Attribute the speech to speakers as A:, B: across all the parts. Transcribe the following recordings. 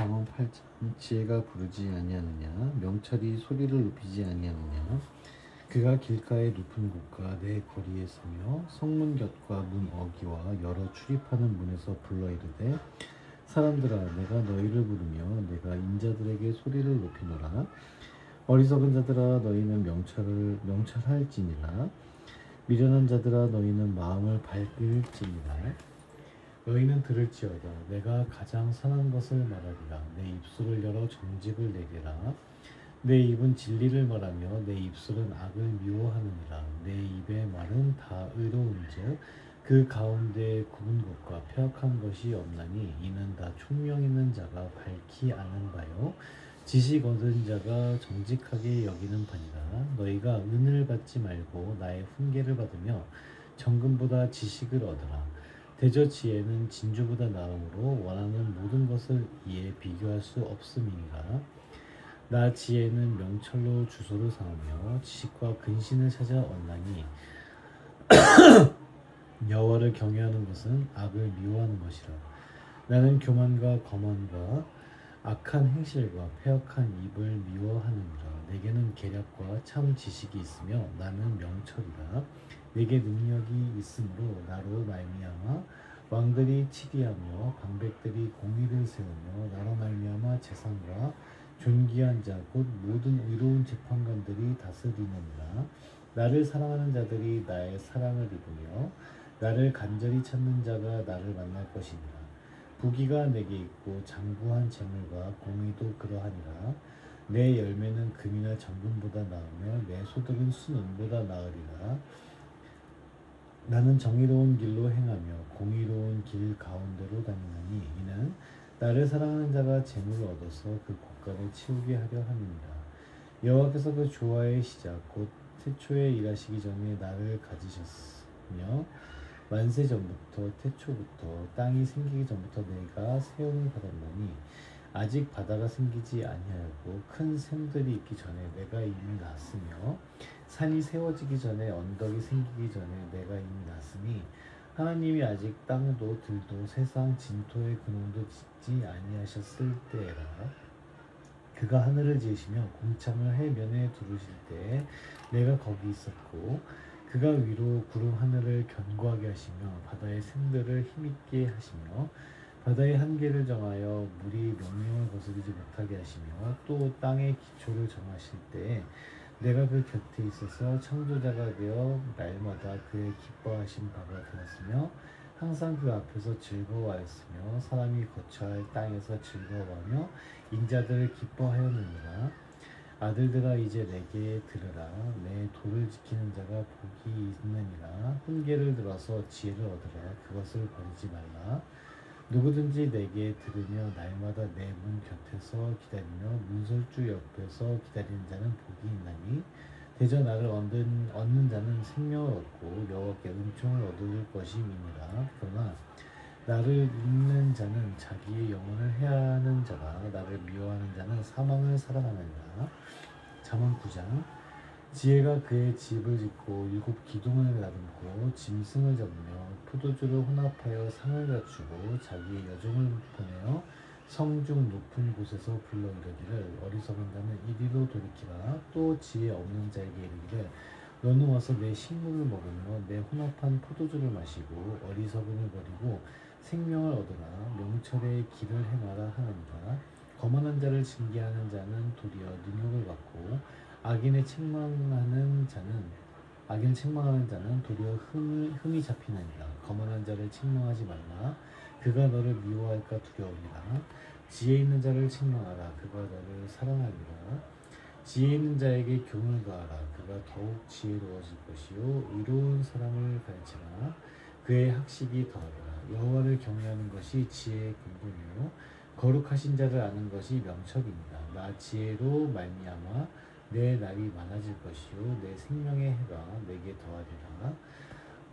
A: 정원 팔자 지혜가 부르지 아니하느냐 명철이 소리를 높이지 아니하느냐 그가 길가의 높은 곳과 내 거리에 서며 성문 곁과 문 어기와 여러 출입하는 문에서 불러 이르되 사람들아 내가 너희를 부르며 내가 인자들에게 소리를 높이노라 어리석은 자들아 너희는 명철할지니라 미련한 자들아 너희는 마음을 밝힐지니라 너희는 들을지어다 내가 가장 선한 것을 말하리라 내 입술을 열어 정직을 내리라 내 입은 진리를 말하며 내 입술은 악을 미워하느니라 내 입의 말은 다 의로운즉 그 가운데 굽은 것과 폐역한 것이 없나니 이는 다 총명 있는 자가 밝히 아는 바요 지식 얻은 자가 정직하게 여기는 바니라 너희가 은을 받지 말고 나의 훈계를 받으며 정금보다 지식을 얻으라 대저 지혜는 진주보다 나음으로 원하는 모든 것을 이에 비교할 수 없음이니라 나 지혜는 명철로 주소를 삼으며 지식과 근신을 찾아 얻나니 여호와를 경외하는 것은 악을 미워하는 것이라 나는 교만과 거만과 악한 행실과 패역한 입을 미워하느니라 내게는 계략과 참 지식이 있으며 나는 명철이라 내게 능력이 있으므로 나로 말미암아 왕들이 치리하며 방백들이 공의를 세우며 나로 말미암아 재상과 존귀한 자 곧 모든 의로운 재판관들이 다스리느니라 나를 사랑하는 자들이 나의 사랑을 입으며 나를 간절히 찾는 자가 나를 만날 것이니라 부귀가 내게 있고 장구한 재물과 공의도 그러하니라 내 열매는 금이나 정금보다 나으며 내 소득은 순은보다 나으리라 나는 정의로운 길로 행하며 공의로운 길 가운데로 다니나니 이는 나를 사랑하는 자가 재물을 얻어서 그 곡간을 채우게 하려 함이니라 여호와께서 그 조화의 시작 곧 태초에 일하시기 전에 나를 가지셨으며 만세 전부터 태초부터 땅이 생기기 전부터 내가 세움을 받았나니 아직 바다가 생기지 아니하였고 큰 샘들이 있기 전에 내가 이미 났으며 산이 세워지기 전에 언덕이 생기기 전에 내가 이미 났으니 하나님이 아직 땅도 들도 세상 진토의 근원도 짓지 아니하셨을 때라 그가 하늘을 지으시며 공창을 해면에 두르실 때에 내가 거기 있었고 그가 위로 구름 하늘을 견고하게 하시며 바다의 샘들을 힘있게 하시며 바다의 한계를 정하여 물이 명령을 거스르지 못하게 하시며 또 땅의 기초를 정하실 때에 내가 그 곁에 있어서 창조자가 되어 날마다 그의 기뻐하신 바가 되었으며 항상 그 앞에서 즐거워하였으며 사람이 거처할 땅에서 즐거워하며 인자들을 기뻐하였느니라 아들들아 이제 내게 들으라 내 도를 지키는 자가 복이 있느니라 훈계를 들어서 지혜를 얻으라 그것을 버리지 말라 누구든지 내게 들으며 날마다 내 문 곁에서 기다리며 문설주 옆에서 기다리는 자는 복이 있나니 대저 나를 얻는 자는 생명을 얻고 여호와께 은총을 얻을 것임이니라 그러나 나를 잊는 자는 자기의 영혼을 해하는 자라 나를 미워하는 자는 사망을 사랑하느니라 잠언 9장 지혜가 그의 집을 짓고 7 기둥을 다듬고 짐승을 잡으며 포도주를 혼합하여 상을 갖추고 자기의 여종을 보내어 성중 높은 곳에서 불러 이르기를 어리석은 자는 이리로 돌이키라 또 지혜 없는 자에게 이르기를 너는 와서 내 식물을 먹으며 내 혼합한 포도주를 마시고 어리석음을 버리고 생명을 얻으라 명철의 길을 행하라 하느니라 거만한 자를 징계하는 자는 도리어 능욕을 받고 악인을 책망하는 자는 도리어 흠이 잡히느니라 거만한 자를 책망하지 말라 그가 너를 미워할까 두려우니라 지혜 있는 자를 책망하라 그가 너를 사랑하리라 지혜 있는 자에게 교훈을 가하라 그가 더욱 지혜로워질 것이요 의로운 사람을 가르치라 그의 학식이 더하리라 여호와를 경외하는 것이 지혜의 근본이요 거룩하신 자를 아는 것이 명철입니다 나 지혜로 말미암아 내 날이 많아질 것이요 내 생명의 해가 내게 더하리라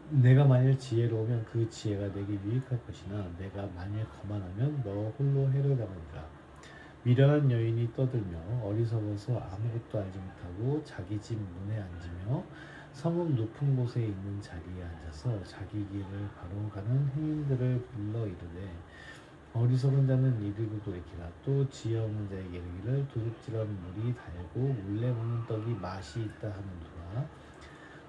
A: 내가 만일 지혜로우면 그 지혜가 내게 유익할 것이나 내가 만일 거만하면 너 홀로 해를 당하리라 미련한 여인이 떠들며 어리석어서 아무것도 알지 못하고 자기 집 문에 앉으며 성읍 높은 곳에 있는 자리에 앉아서 자기 길을 바로 가는 행인들을 불러 이르되 어리석은 자는 이르고 돌이키라. 또 지혜 없는 자에게 이르기를 도둑질한 물이 달고 몰래 먹는 떡이 맛이 있다 하는도다.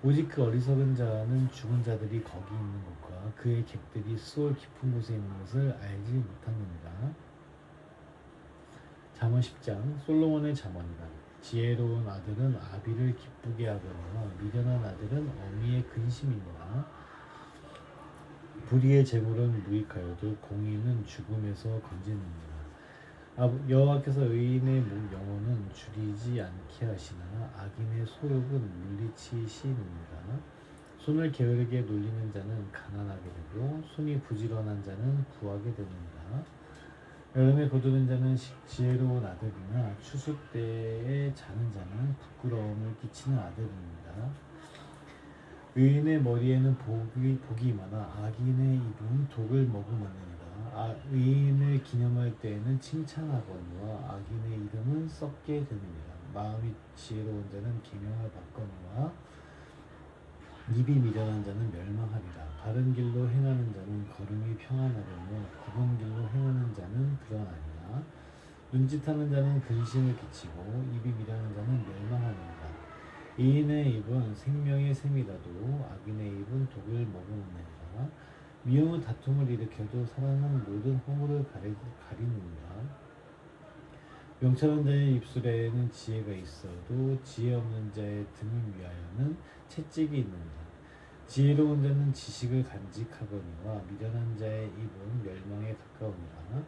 A: 오직 그 어리석은 자는 죽은 자들이 거기 있는 것과 그의 객들이 수월 깊은 곳에 있는 것을 알지 못하느니라. 잠언 10장 솔로몬의 잠언이다. 지혜로운 아들은 아비를 기쁘게 하거니와 미련한 아들은 어미의 근심이니라. 불의의 재물은 무익하여도 공의는 죽음에서 건지느니라. 여호와께서 의인의 영혼은 줄이지 않게 하시나 악인의 소욕은 물리치시느니라. 손을 게으르게 놀리는 자는 가난하게 되고 손이 부지런한 자는 부하게 되느니라. 여름에 거두는 자는 지혜로운 아들이나 추수 때에 자는 자는 부끄러움을 끼치는 아들입니다. 의인의 머리에는 복이 많아 악인의 입은 독을 머금으느니라. 의인을 기념할 때에는 칭찬하거니와 악인의 이름은 썩게 되느니라. 마음이 지혜로운 자는 계명을 받거니와 입이 미련한 자는 멸망하리라. 바른 길로 행하는 자는 걸음이 평안하려며 굽은 길로 행하는 자는 불안하리라. 눈짓하는 자는 근심을 끼치고 입이 미련한 자는 멸망하느니라. 이인의 입은 생명의 샘이라도 악인의 입은 독을 머금느니라. 미움은 다툼을 일으켜도 사랑은 모든 허물을 가리느니라. 명철한 자의 입술에는 지혜가 있어도 지혜 없는 자의 등을 위하여는 채찍이 있느니라. 지혜로운 자는 지식을 간직하거니와 미련한 자의 입은 멸망에 가까우니라.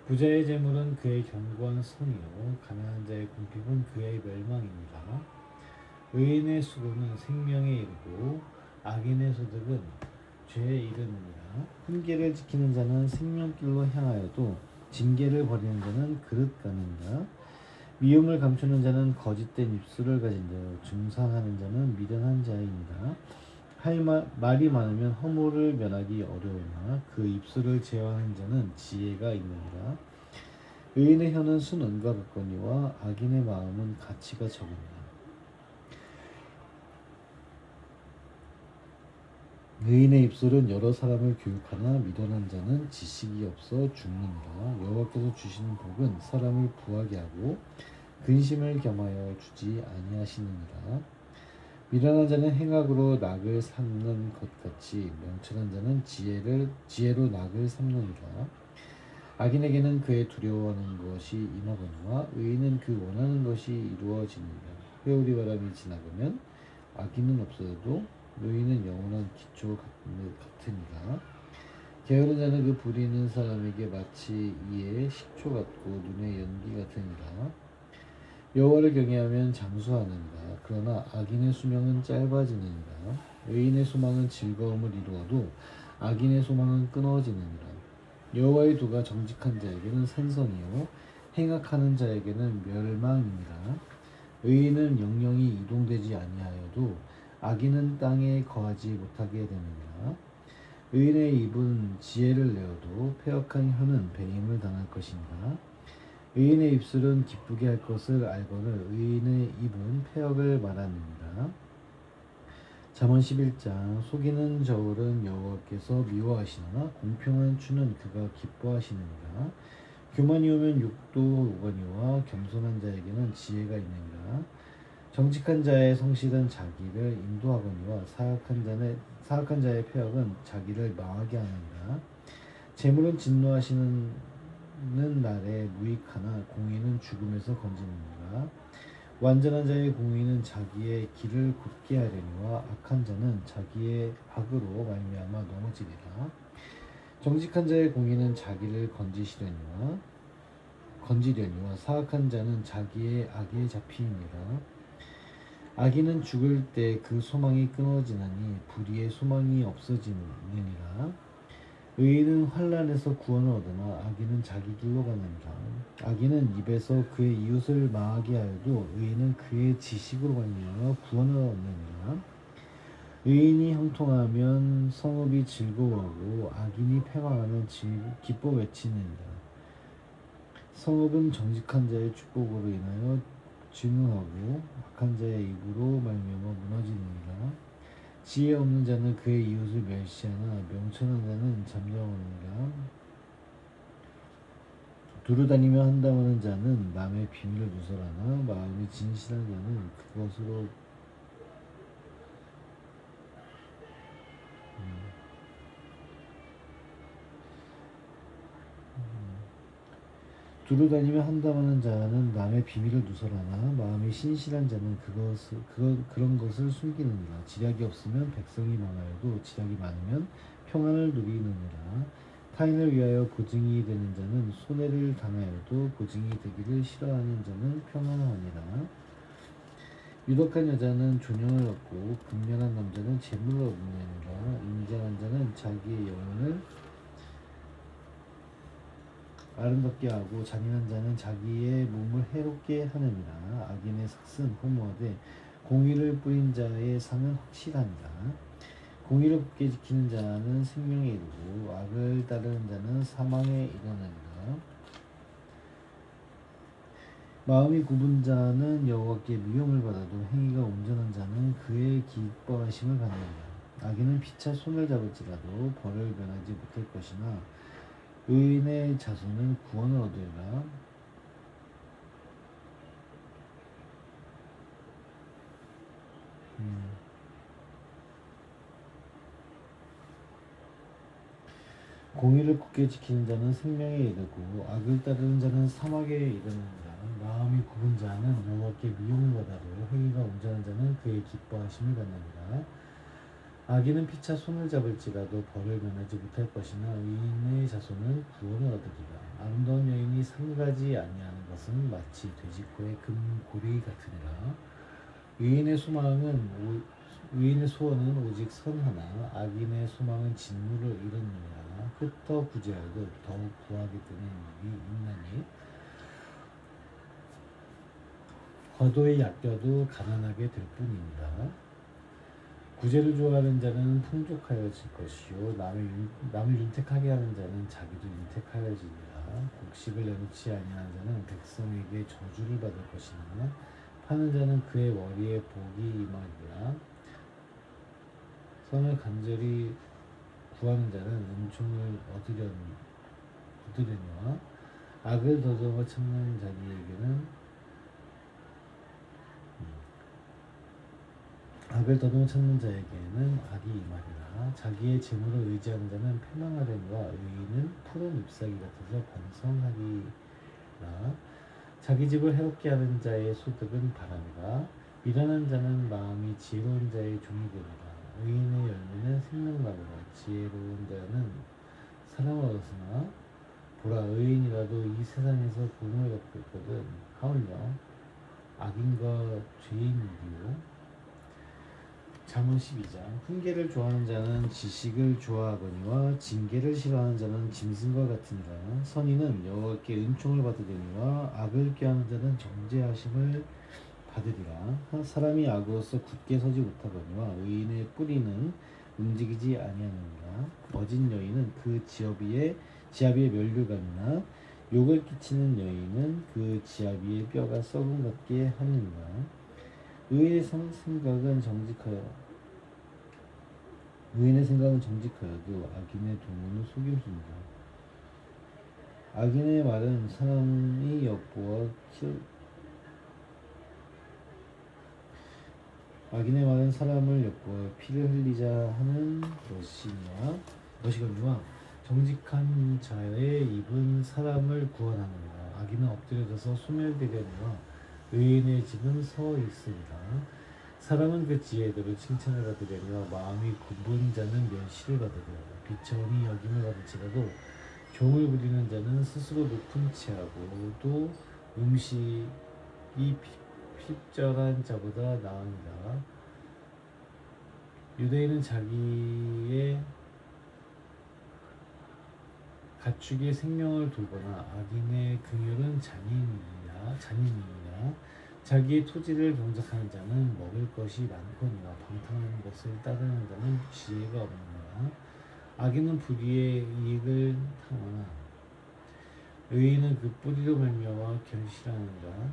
A: 부자의 재물은 그의 견고한 성이요 가난한 자의 궁핍은 그의 멸망이니라. 의인의 수고는 생명에 이르고 악인의 소득은 죄에 이르느니라. 훈계를 지키는 자는 생명길로 향하여도 징계를 버리는 자는 그릇 가는다. 미움을 감추는 자는 거짓된 입술을 가진 자요 중상하는 자는 미련한 자입니다. 말이 많으면 허물을 면하기 어려우나 그 입술을 제어하는 자는 지혜가 있느니라. 의인의 혀는 순은과 같거니와 악인의 마음은 가치가 적으니라. 의인의 입술은 여러 사람을 교육하나 미련한 자는 지식이 없어 죽느니라. 여호와께서 주시는 복은 사람을 부하게 하고 근심을 겸하여 주지 아니하시느니라. 미련한 자는 행악으로 낙을 삼는 것 같이 명철한 자는 지혜로 낙을 삼느니라. 악인에게는 그의 두려워하는 것이 임하거니와 의인은 그 원하는 것이 이루어지느니라. 회오리 바람이 지나가면 악인은 없어도 의인은 영원한 기초 같으니라. 게으른 자는 그 부리는 사람에게 마치 이에 식초 같고 눈에 연기 같으니라. 여호와를 경외하면 장수하느니라. 그러나 악인의 수명은 짧아지느니라. 의인의 소망은 즐거움을 이루어도 악인의 소망은 끊어지느니라. 여호와의 도가 정직한 자에게는 산성이요 행악하는 자에게는 멸망이니라. 의인은 영영이 이동되지 아니하여도 악인은 땅에 거하지 못하게 되느니라. 의인의 입은 지혜를 내어도 패역한 혀는 배임을 당할 것이니라. 의인의 입술은 기쁘게 할 것을 알거늘 의인의 입은 패역을 말하느니라. 잠언 11장 속이는 저울은 여호와께서 미워하시나 공평한 추는 그가 기뻐하시느니라. 교만이 오면 욕도 오거니와 겸손한 자에게는 지혜가 있느니라. 정직한 자의 성실은 자기를 인도하거니와 사악한 자의 패역은 자기를 망하게 하느니라. 재물은 진노하시는 날에 무익하나 공의는 죽음에서 건지느니라. 완전한 자의 공의는 자기의 길을 굳게 하려니와 악한 자는 자기의 악으로 말미암아 넘어지리라. 정직한 자의 공의는 자기를 건지려니와 사악한 자는 자기의 악에 잡히니라. 악인은 죽을 때 그 소망이 끊어지나니 불의의 소망이 없어지느니라. 의인은 환난에서 구원을 얻으나 악인은 자기 길로 가느니라. 악인은 입에서 그의 이웃을 망하게 하여도 의인은 그의 지식으로 말미암아 구원을 얻느니라. 의인이 형통하면 성읍이 즐거워하고 악인이 패망하면 기뻐 외치느니라. 성읍은 정직한 자의 축복으로 인하여 증흥하고 악한 자의 입으로 말미암아 무너지느니라. 지혜 없는 자는 그의 이웃을 멸시하나 명철한 자는 잠잠하느니라. 두루다니며 한담하는 자는 남의 비밀을 누설하나 마음이 진실한 자는 그것으로 두루다니며 한담하는 자는 남의 비밀을 누설하나 마음이 신실한 자는 그런 것을 숨기느니라. 지략이 없으면 백성이 많아도 지략이 많으면 평안을 누리느니라. 타인을 위하여 보증이 되는 자는 손해를 당하여도 보증이 되기를 싫어하는 자는 평안하니라. 유력한 여자는 존영을 얻고 근면한 남자는 재물을 얻느니라. 인자한 자는 자기의 영혼을 아름답게 하고 잔인한 자는 자기의 몸을 해롭게 하느니라. 악인의 삭은 허무하되 공의를 뿌린 자의 상은 확실하니라. 공의를 굳게 지키는 자는 생명에 이르고 악을 따르는 자는 사망에 이르느니라. 마음이 굽은 자는 여호와께 미움을 받아도 행위가 온전한 자는 그의 기뻐하심을 받느니라. 악인은 피차 손을 잡을지라도 벌을 면하지 못할 것이나 의인의 자손은 구원을 얻으리라. 공의를 굳게 지키는 자는 생명에 이르고 악을 따르는 자는 사막에 이르느니라. 마음이 굽은 자는 여호와께 미움을 받아도 행위가 온전한 자는 그의 기뻐하심을 받느니라. 악인은 피차 손을 잡을지라도 벌을 면하지 못할 것이나 의인의 자손은 구원을 얻으리라. 아름다운 여인이 상가지 아니하는 것은 마치 돼지코의 금고리 같으니라. 의인의 소원은 오직 선 하나, 악인의 소망은 진노를 이루느니라. 흩어 구제하여도 더욱 구하게 되는 일이 있나니 과도에 얕겨도 가난하게 될 뿐이니라. 구제를 좋아하는 자는 풍족하여질 것이요 남을 윤택하게 하는 자는 자기도 윤택하여지리라. 곡식을 내놓지 아니하는 자는 백성에게 저주를 받을 것이나 파는 자는 그의 머리에 복이 임하리라. 선을 간절히 구하는 자는 은총을 얻으려니와 악을 더듬어 참는 자에게는 악이 임하리라. 자기의 재물을 의지하는 자는 패망하려니와 의인은 푸른 잎사귀 같아서 번성하리라. 자기 집을 해롭게 하는 자의 소득은 바람이라. 미련한 자는 마음이 지혜로운 자의 종이 되리라. 의인의 열매는 생명나무라. 지혜로운 자는 사랑을 얻으나 보라, 의인이라도 이 세상에서 도움을 받고 있거든. 하물며 악인과 죄인이요. 잠언 12장. 훈계를 좋아하는 자는 지식을 좋아하거니와 징계를 싫어하는 자는 짐승과 같으니라. 선인은 여호와께 은총을 받으려니와 악을 꾀하는 자는 정죄하심을 받으리라. 사람이 악으로서 굳게 서지 못하거니와 의인의 뿌리는 움직이지 아니하느니라. 어진 여인은 그 지아비의 멸류관이나 욕을 끼치는 여인은 그 지아비의 뼈가 썩은 같게 하느니라. 의인의 생각은 정직하여도 악인의 도모는 속임수니라. 악인의 말은 사람을 엿보아 피를 흘리자 하는 것이거니와 정직한 자의 입은 사람을 구원하느니라. 악인은 엎드려져서 소멸되려니와 의인의 집은 서 있으리라. 사람은 그 지혜대로 칭찬을 받으려니와 마음이 굽은 자는 멸시를 받으리라. 비천이 여김을 받을지라도 종을 부리는 자는 스스로 높은 채하고 또 음식이 핍절한 자보다 나으니라. 유대인은 자기의 가축의 생명을 돌보나 악인의 긍휼은 잔인이니라. 자기의 토지를 경작하는 자는 먹을 것이 많거니와 방탕한 것을 따르는 자는 지혜가 없느니라. 악인은 불의의 이익을 탐하나 의인은 그 뿌리로 말미암아 결실하느니라.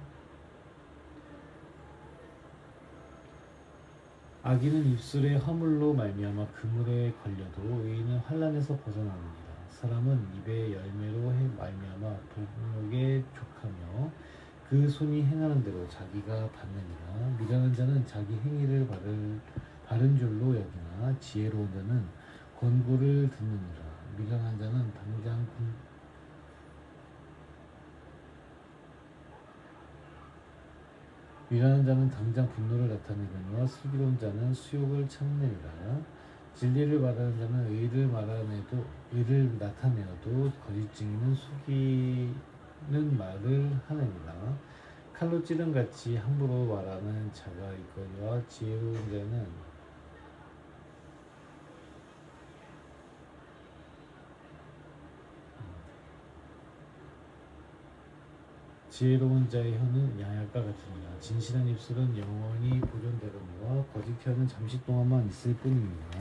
A: 악인은 입술의 허물로 말미암아 그물에 걸려도 의인은 환난에서 벗어나느니라. 사람은 입의 열매로 말미암아 복록에 족하며 그 손이 행하는 대로 자기가 받느니라. 미련한 자는 자기 행위를 바른 줄로 여기나 지혜로운 자는 권고를 듣느니라. 미련한 자는 당장 분노를 나타내거니와 슬기로운 자는 수욕을 참느니라. 진리를 말하는 자는 의를 나타내어도 거짓 증인은 속이는 말을 하느니라. 칼로 찌른 같이 함부로 말하는 자가 있거니와 지혜로운 자의 혀는 양약과 같으니라. 진실한 입술은 영원히 보존되거니와 거짓 혀는 잠시 동안만 있을 뿐입니다.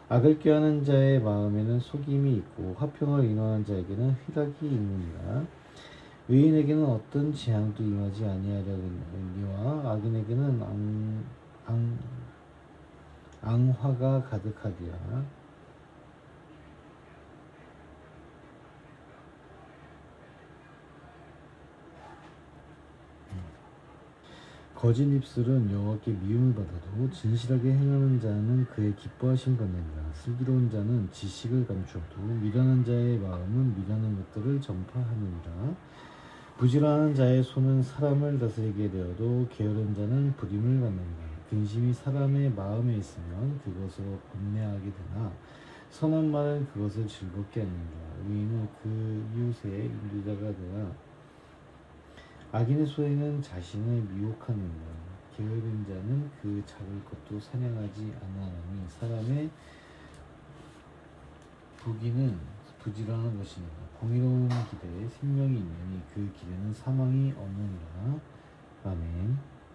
A: 악을 꾀하는 자의 마음에는 속임이 있고 화평을 인원한 자에게는 희락이 있느니라. 의인에게는 어떤 재앙도 임하지 아니하려니와 악인에게는 앙화가 가득하리라. 거짓 입술은 여호와께 미움을 받아도 진실하게 행하는 자는 그의 기뻐하심 받느니라. 슬기로운 자는 지식을 감추어도 미련한 자의 마음은 미련한 것들을 전파하느니라. 부지런한 자의 손은 사람을 다스리게 되어도 게으른 자는 부림을 받느니라. 근심이 사람의 마음에 있으면 그것으로 번뇌하게 되나 선한 말은 그것을 즐겁게 하느니라. 의인은 그 이웃의 인도자가 되나 악인의 소행은 자신을 미혹하느니라. 게으른 자는 그 작을 것도 사냥하지 아니하나니 사람의 부귀는 부지런한 것이니라. 공의로운 길에 생명이 있느니 그 길에는 사망이 없느니라.